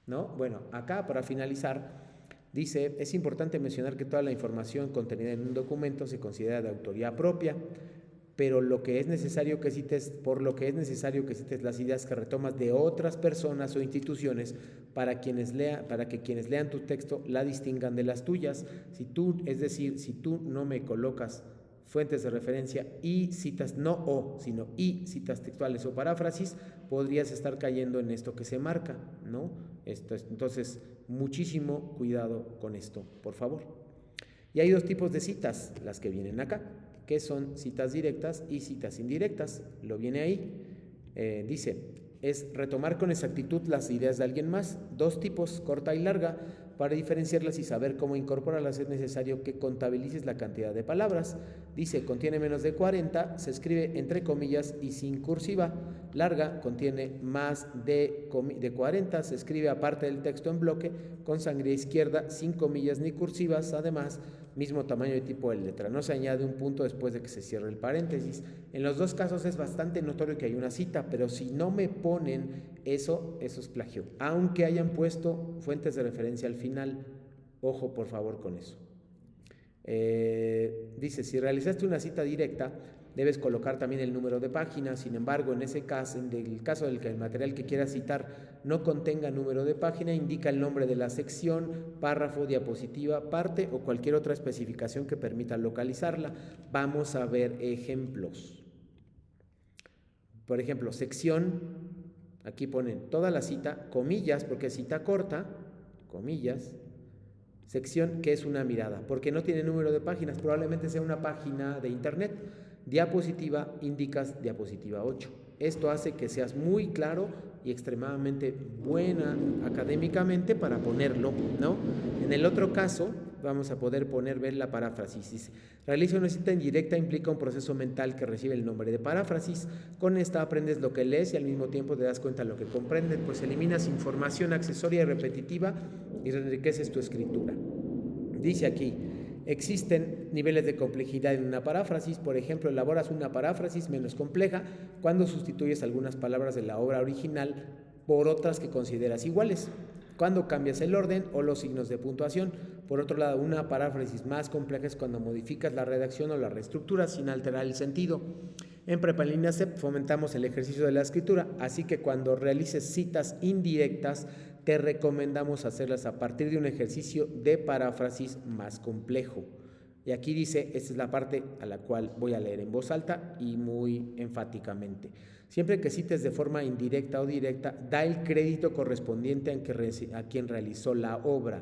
¿no? Bueno, acá para finalizar, dice, es importante mencionar que toda la información contenida en un documento se considera de autoría propia, pero por lo que es necesario que cites las ideas que retomas de otras personas o instituciones para que quienes lean tu texto la distingan de las tuyas. Si tú no me colocas fuentes de referencia y citas, sino citas textuales o paráfrasis, podrías estar cayendo en esto que se marca, ¿no? Entonces, muchísimo cuidado con esto, por favor. Y hay dos tipos de citas, las que vienen acá, que son citas directas y citas indirectas. Lo viene ahí. Dice, es retomar con exactitud las ideas de alguien más. Dos tipos, corta y larga. Para diferenciarlas y saber cómo incorporarlas es necesario que contabilices la cantidad de palabras. Dice, contiene menos de 40, se escribe entre comillas y sin cursiva. Larga, contiene más de 40, se escribe aparte del texto en bloque, con sangre izquierda, sin comillas ni cursivas. Además, mismo tamaño y tipo de letra. No se añade un punto después de que se cierre el paréntesis. En los dos casos es bastante notorio que hay una cita, pero si no me ponen eso es plagio. Aunque hayan puesto fuentes de referencia al final, ojo por favor con eso. Dice, si realizaste una cita directa, debes colocar también el número de página. Sin embargo, en el caso del que el material que quieras citar no contenga número de página, indica el nombre de la sección, párrafo, diapositiva, parte o cualquier otra especificación que permita localizarla. Vamos a ver ejemplos. Por ejemplo, sección, aquí ponen toda la cita, comillas, porque es cita corta, comillas. Sección, que es una mirada, porque no tiene número de páginas, probablemente sea una página de internet. Diapositiva, indicas diapositiva 8. Esto hace que seas muy claro y extremadamente buena académicamente para ponerlo, ¿no? En el otro caso, vamos a poder ver la paráfrasis. Dice, realiza una cita indirecta implica un proceso mental que recibe el nombre de paráfrasis. Con esta aprendes lo que lees y al mismo tiempo te das cuenta de lo que comprendes, pues eliminas información accesoria y repetitiva y enriqueces tu escritura. Dice aquí, existen niveles de complejidad en una paráfrasis. Por ejemplo, elaboras una paráfrasis menos compleja cuando sustituyes algunas palabras de la obra original por otras que consideras iguales, cuando cambias el orden o los signos de puntuación. Por otro lado, una paráfrasis más compleja es cuando modificas la redacción o la reestructura sin alterar el sentido. En Prepa en Línea CEP fomentamos el ejercicio de la escritura, así que cuando realices citas indirectas, te recomendamos hacerlas a partir de un ejercicio de paráfrasis más complejo. Y aquí dice, esta es la parte a la cual voy a leer en voz alta y muy enfáticamente. Siempre que cites de forma indirecta o directa, da el crédito correspondiente a quien realizó la obra.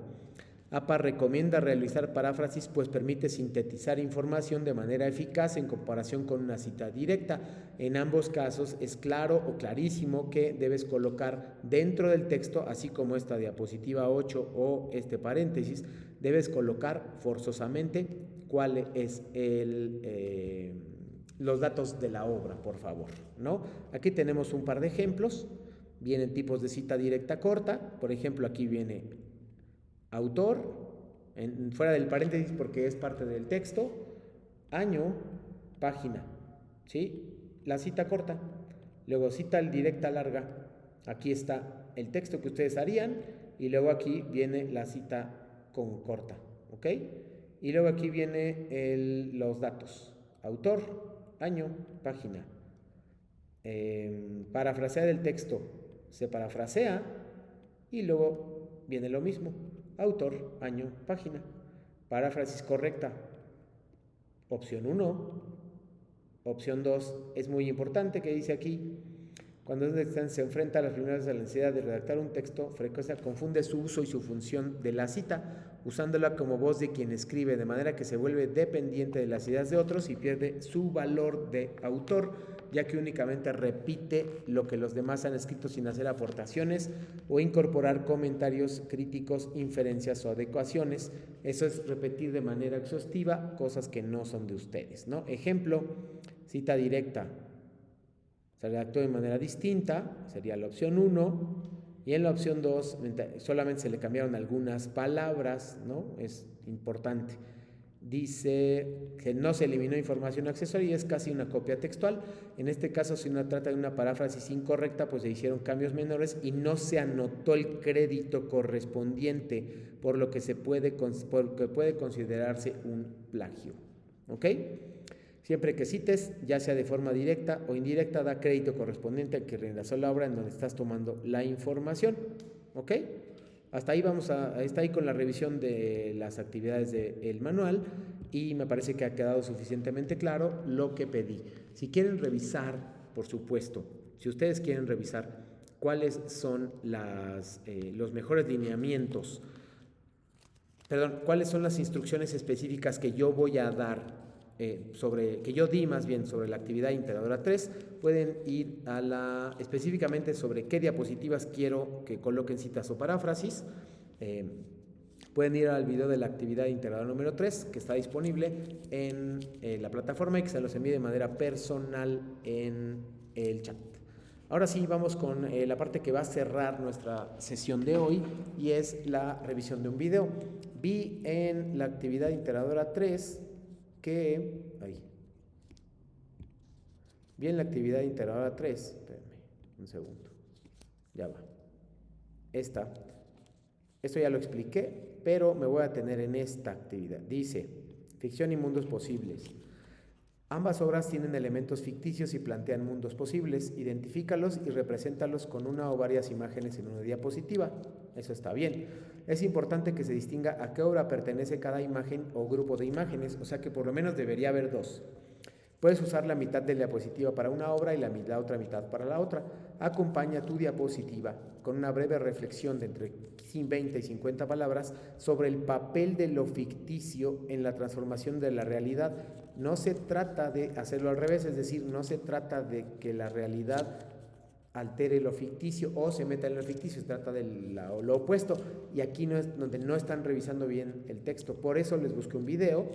APA recomienda realizar paráfrasis, pues permite sintetizar información de manera eficaz en comparación con una cita directa. En ambos casos es claro o clarísimo que debes colocar dentro del texto, así como esta diapositiva 8 o este paréntesis, debes colocar forzosamente cuál es los datos de la obra, por favor, ¿no? Aquí tenemos un par de ejemplos. Vienen tipos de cita directa corta. Por ejemplo, aquí viene autor, fuera del paréntesis porque es parte del texto, año, página, ¿sí? La cita corta. Luego cita directa larga. Aquí está el texto que ustedes harían y luego aquí viene la cita con corta, ¿ok? Y luego aquí viene los datos. Autor, año, página. Parafrasear el texto. Se parafrasea y luego viene lo mismo. Autor, año, página. Paráfrasis correcta. Opción 1. Opción 2 es muy importante, que dice aquí, cuando se enfrenta a las primeras de la necesidad de redactar un texto, frecuencia confunde su uso y su función de la cita. usándola como voz de quien escribe, de manera que se vuelve dependiente de las ideas de otros y pierde su valor de autor, ya que únicamente repite lo que los demás han escrito sin hacer aportaciones o incorporar comentarios críticos, inferencias o adecuaciones. Eso es repetir de manera exhaustiva cosas que no son de ustedes, ¿no? Ejemplo, cita directa. Se redactó de manera distinta, sería la opción 1, y en la opción 2 solamente se le cambiaron algunas palabras, ¿no? Es importante. Dice que no se eliminó información accesoria y es casi una copia textual. En este caso, si uno trata de una paráfrasis incorrecta, pues se hicieron cambios menores y no se anotó el crédito correspondiente, por lo que puede considerarse un plagio. ¿Ok? Siempre que cites, ya sea de forma directa o indirecta, da crédito correspondiente al que realizó la obra en donde estás tomando la información. ¿Ok? Hasta ahí está ahí con la revisión de las actividades del manual y me parece que ha quedado suficientemente claro lo que pedí. Si quieren revisar, por supuesto, si ustedes quieren revisar cuáles son los mejores lineamientos, cuáles son las instrucciones específicas que yo voy a dar que yo di más bien sobre la actividad integradora 3, pueden ir específicamente sobre qué diapositivas quiero que coloquen citas o paráfrasis. Pueden ir al video de la actividad integradora número 3, que está disponible en la plataforma y que se los envíe de manera personal en el chat. Ahora sí, vamos con la parte que va a cerrar nuestra sesión de hoy y es la revisión de un video. Vi en la actividad integradora 3 bien la actividad integradora 3, espérenme un segundo, ya va, esto ya lo expliqué, pero me voy a detener en esta actividad. Dice, ficción y mundos posibles. Ambas obras tienen elementos ficticios y plantean mundos posibles. Identifícalos y represéntalos con una o varias imágenes en una diapositiva. Eso está bien. Es importante que se distinga a qué obra pertenece cada imagen o grupo de imágenes, o sea que por lo menos debería haber dos. Puedes usar la mitad de la diapositiva para una obra y la otra mitad para la otra. Acompaña tu diapositiva con una breve reflexión de entre 20 y 50 palabras sobre el papel de lo ficticio en la transformación de la realidad. No se trata de hacerlo al revés, es decir, no se trata de que la realidad altere lo ficticio o se meta en lo ficticio, se trata de lo opuesto. Y aquí no es donde no están revisando bien el texto. Por eso les busqué un video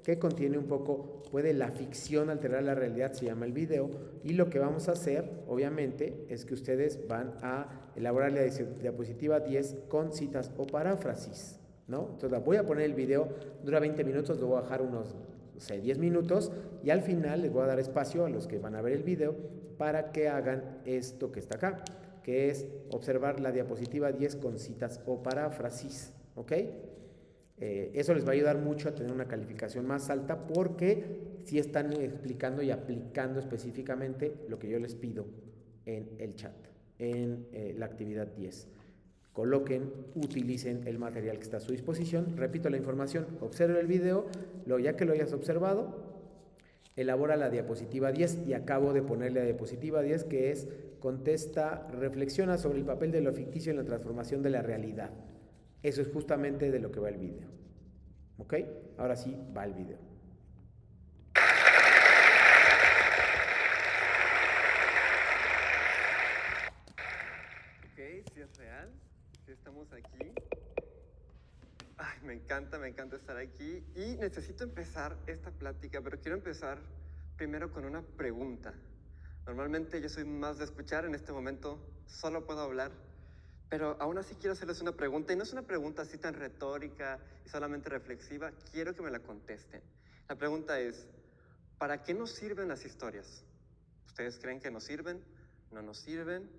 que contiene un poco, puede la ficción alterar la realidad, se llama el video, y lo que vamos a hacer, obviamente, es que ustedes van a elaborar la diapositiva 10 con citas o paráfrasis, ¿no? Entonces voy a poner el video, dura 20 minutos, lo voy a bajar unos 10 minutos, y al final les voy a dar espacio a los que van a ver el video para que hagan esto que está acá, que es observar la diapositiva 10 con citas o paráfrasis, ¿ok? Eso les va a ayudar mucho a tener una calificación más alta porque sí están explicando y aplicando específicamente lo que yo les pido en el chat, en la actividad 10. Coloquen, utilicen el material que está a su disposición. Repito la información, observe el video, ya que lo hayas observado, elabora la diapositiva 10 y acabo de ponerle la diapositiva 10 que es reflexiona sobre el papel de lo ficticio en la transformación de la realidad. Eso es justamente de lo que va el video. ¿Ok? Ahora sí va el video. Ok, sí es real. Sí estamos aquí. Ay, me encanta estar aquí. Y necesito empezar esta plática, pero quiero empezar primero con una pregunta. Normalmente yo soy más de escuchar, en este momento solo puedo hablar. Pero aún así quiero hacerles una pregunta, y no es una pregunta así tan retórica y solamente reflexiva, quiero que me la contesten. La pregunta es, ¿para qué nos sirven las historias? ¿Ustedes creen que nos sirven? ¿No nos sirven?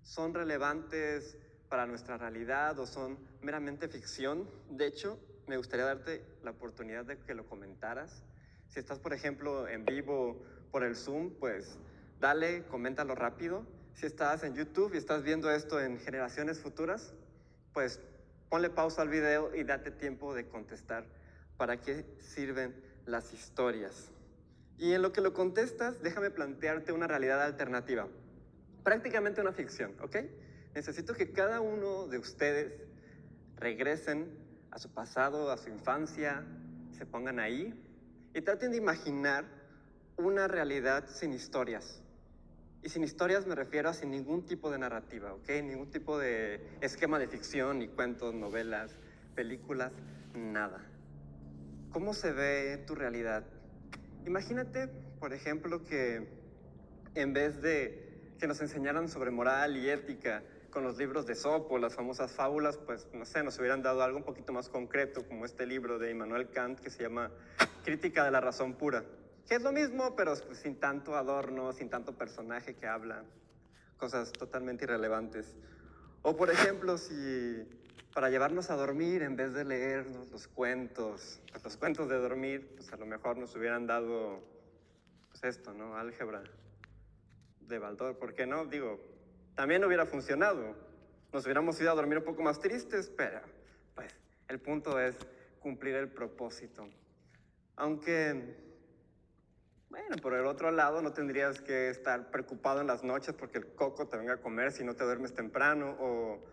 ¿Son relevantes para nuestra realidad o son meramente ficción? De hecho, me gustaría darte la oportunidad de que lo comentaras. Si estás, por ejemplo, en vivo por el Zoom, pues dale, coméntalo rápido. Si estás en YouTube y estás viendo esto en generaciones futuras, pues ponle pausa al video y date tiempo de contestar para qué sirven las historias. Y en lo que lo contestas, déjame plantearte una realidad alternativa, prácticamente una ficción, ¿ok? Necesito que cada uno de ustedes regresen a su pasado, a su infancia, se pongan ahí y traten de imaginar una realidad sin historias. Y sin historias me refiero a sin ningún tipo de narrativa, ¿ok? Ningún tipo de esquema de ficción, ni cuentos, novelas, películas, nada. ¿Cómo se ve tu realidad? Imagínate, por ejemplo, que en vez de que nos enseñaran sobre moral y ética con los libros de Esopo, las famosas fábulas, pues no sé, nos hubieran dado algo un poquito más concreto, como este libro de Immanuel Kant que se llama Crítica de la razón pura, que es lo mismo, pero pues, sin tanto adorno, sin tanto personaje que habla cosas totalmente irrelevantes. O por ejemplo, si para llevarnos a dormir, en vez de leernos los cuentos, pues los cuentos de dormir, pues a lo mejor nos hubieran dado, pues esto, ¿no? Álgebra de Baldor, ¿por qué no? Digo, también hubiera funcionado. Nos hubiéramos ido a dormir un poco más tristes, pero pues el punto es cumplir el propósito. Aunque, bueno, por el otro lado no tendrías que estar preocupado en las noches porque el coco te venga a comer si no te duermes temprano, o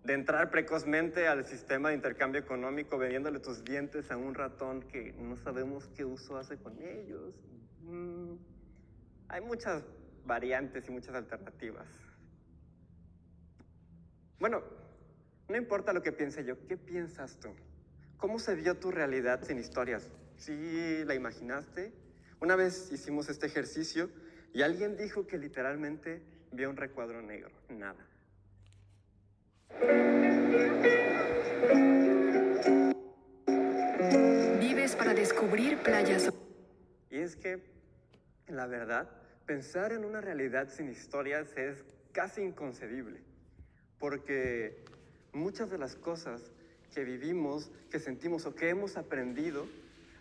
de entrar precozmente al sistema de intercambio económico vendiéndole tus dientes a un ratón que no sabemos qué uso hace con ellos. Hay muchas variantes y muchas alternativas. Bueno, no importa lo que piense yo, ¿qué piensas tú? ¿Cómo se vio tu realidad sin historias? ¿Sí la imaginaste? Una vez hicimos este ejercicio y alguien dijo que literalmente vio un recuadro negro. Nada. Vives para descubrir playas. Y es que, la verdad, pensar en una realidad sin historias es casi inconcebible, porque muchas de las cosas que vivimos, que sentimos o que hemos aprendido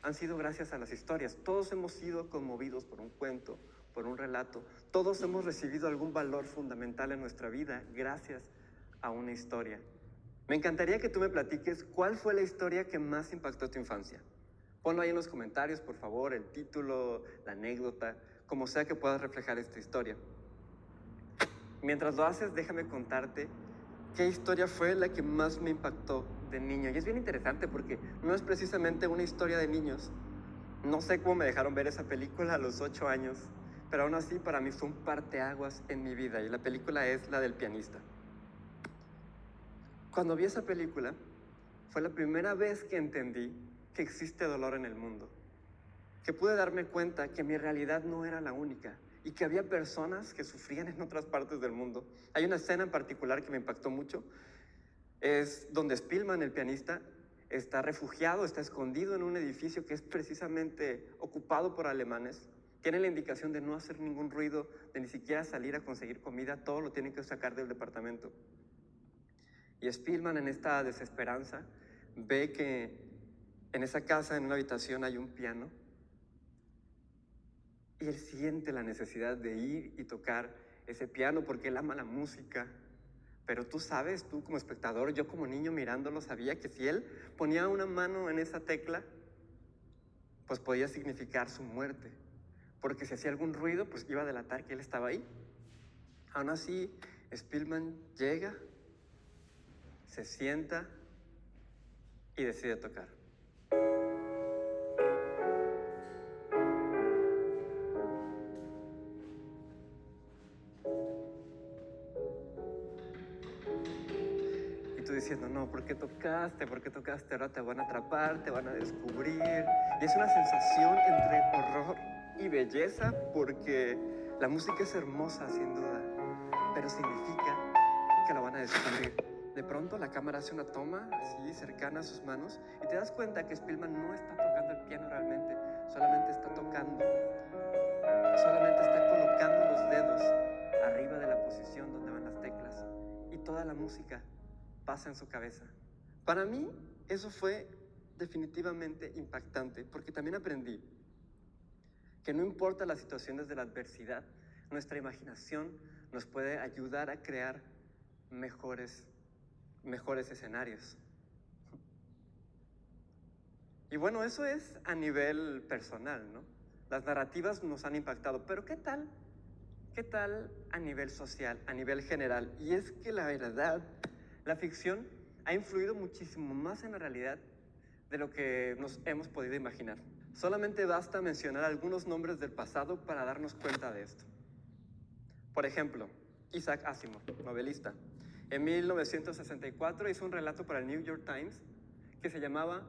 han sido gracias a las historias. Todos hemos sido conmovidos por un cuento, por un relato. Todos hemos recibido algún valor fundamental en nuestra vida gracias a una historia. Me encantaría que tú me platiques cuál fue la historia que más impactó tu infancia. Ponlo ahí en los comentarios, por favor, el título, la anécdota, como sea que puedas reflejar esta historia. Mientras lo haces, déjame contarte qué historia fue la que más me impactó de niño. Y es bien interesante porque no es precisamente una historia de niños. No sé cómo me dejaron ver esa película a los 8 años, pero aún así para mí fue un parteaguas en mi vida, y la película es la del pianista. Cuando vi esa película, fue la primera vez que entendí que existe dolor en el mundo, que pude darme cuenta que mi realidad no era la única y que había personas que sufrían en otras partes del mundo. Hay una escena en particular que me impactó mucho, es donde Spielman, el pianista, está refugiado, está escondido en un edificio que es precisamente ocupado por alemanes. Tiene la indicación de no hacer ningún ruido, de ni siquiera salir a conseguir comida, todo lo tienen que sacar del departamento. Y Spielman, en esta desesperanza, ve que en esa casa, en una habitación, hay un piano, y él siente la necesidad de ir y tocar ese piano porque él ama la música. Pero tú sabes, tú como espectador, yo como niño mirándolo, sabía que si él ponía una mano en esa tecla, pues podía significar su muerte, porque si hacía algún ruido, pues iba a delatar que él estaba ahí. Aún así, Spielman llega, se sienta y decide tocar. Y tú diciendo, no, ¿por qué tocaste? ¿Por qué tocaste? Ahora te van a atrapar, te van a descubrir. Y es una sensación entre horror y belleza, porque la música es hermosa, sin duda, pero significa que la van a descubrir. De pronto la cámara hace una toma así cercana a sus manos y te das cuenta que Spielman no está tocando el piano realmente, solamente está tocando, solamente está colocando los dedos arriba de la posición donde van las teclas, y toda la música pasa en su cabeza. Para mí eso fue definitivamente impactante, porque también aprendí que no importa las situaciones de la adversidad, nuestra imaginación nos puede ayudar a crear mejores escenarios. Y bueno, eso es a nivel personal, ¿no? Las narrativas nos han impactado, pero ¿qué tal a nivel social, a nivel general? Y es que la verdad, la ficción ha influido muchísimo más en la realidad de lo que nos hemos podido imaginar. Solamente basta mencionar algunos nombres del pasado para darnos cuenta de esto. Por ejemplo, Isaac Asimov, novelista. En 1964 hizo un relato para el New York Times que se llamaba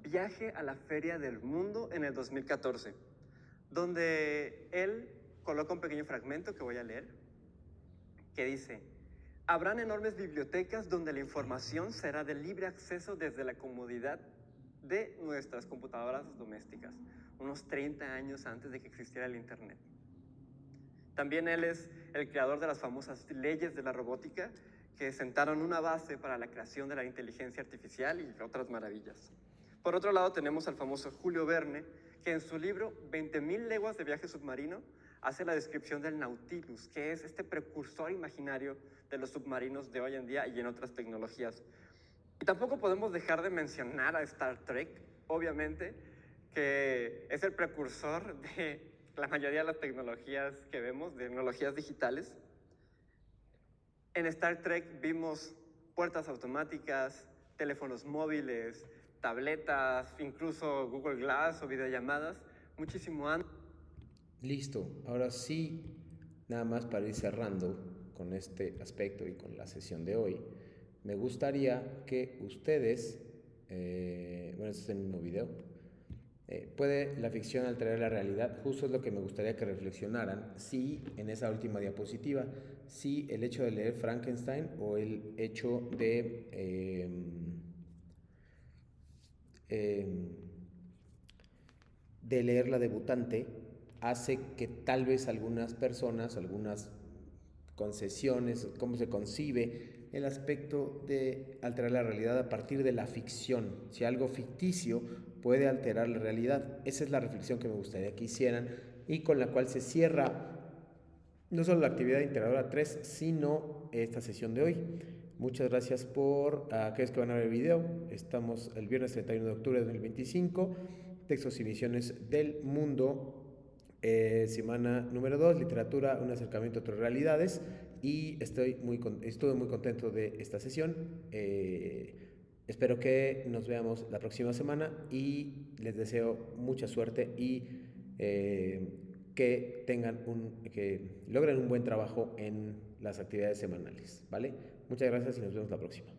Viaje a la Feria del Mundo en el 2014, donde él coloca un pequeño fragmento que voy a leer, que dice: habrán enormes bibliotecas donde la información será de libre acceso desde la comodidad de nuestras computadoras domésticas, unos 30 años antes de que existiera el Internet. También él es el creador de las famosas leyes de la robótica, que sentaron una base para la creación de la inteligencia artificial y otras maravillas. Por otro lado tenemos al famoso Julio Verne, que en su libro 20.000 leguas de viaje submarino hace la descripción del Nautilus, que es este precursor imaginario de los submarinos de hoy en día y en otras tecnologías. Y tampoco podemos dejar de mencionar a Star Trek, obviamente, que es el precursor de la mayoría de las tecnologías que vemos, de tecnologías digitales. En Star Trek vimos puertas automáticas, teléfonos móviles, tabletas, incluso Google Glass o videollamadas, muchísimo antes. Listo, ahora sí, nada más para ir cerrando con este aspecto y con la sesión de hoy, me gustaría que ustedes, bueno, este es el mismo video, ¿puede la ficción alterar la realidad? Justo es lo que me gustaría que reflexionaran, si en esa última diapositiva, si el hecho de leer Frankenstein o el hecho de leer La Debutante hace que tal vez algunas personas, algunas concesiones, cómo se concibe el aspecto de alterar la realidad a partir de la ficción. Si algo ficticio puede alterar la realidad. Esa es la reflexión que me gustaría que hicieran y con la cual se cierra no solo la actividad integradora 3, sino esta sesión de hoy. Muchas gracias por aquellos que van a ver el video. Estamos el viernes 31 de octubre de 2025. Textos y visiones del mundo. Semana número 2, literatura, un acercamiento a otras realidades. Y estuve muy contento de esta sesión. Espero que nos veamos la próxima semana y les deseo mucha suerte y que logren un buen trabajo en las actividades semanales, ¿vale? Muchas gracias y nos vemos la próxima.